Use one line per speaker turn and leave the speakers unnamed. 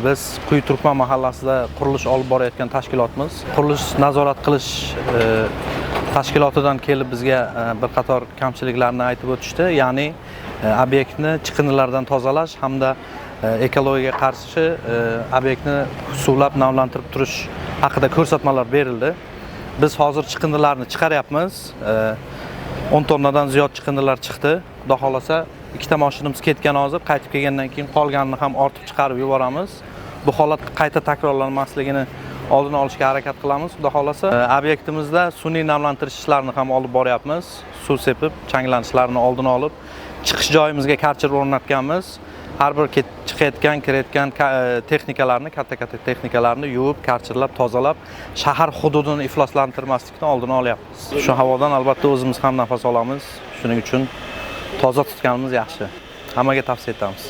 Biz Quyi Turkman mahallasida qurilish olib borayotgan tashkilotmiz. Qurilish nazorat qilish tashkilotidan kelib bizga bir qator kamchiliklarni aytib o'tishdi. Ya'ni obyektni chiqindilardan tozalash hamda ekologiyaga qarshi obyektni suvlab namlantirib turish haqida ko'rsatmalar berildi. Biz hozir chiqindilarni chiqaryapmiz. 10 tonnadan ziyod chiqindilar chiqdi. Xudo xolasa ikkita mashinamiz ketgan hozir, qaytib kelgandan keyin qolganini ham ortib chiqarib yuboramiz. Bu holat qayta takrorlanmasligini oldini olishga harakat qilamiz. Xudo xolasa obyektimizda sun'iy namlantirish ishlarini ham olib boryapmiz. Suv sepib, changlanishlarni oldini olib, chiqish joyimizga karcher o'rnatganmiz. Har bir chiqayotgan, kirayotgan texnikalarni, katta texnikalarni yuvib, karcherlab, tozalab, shahar hududini ifloslantirmaslikni oldini olyapmiz. Shu havodan albatta o'zimiz ham nafas olamiz. Shuning uchun toza tutganimiz yaxshi. Hammaga tavsiya etamiz.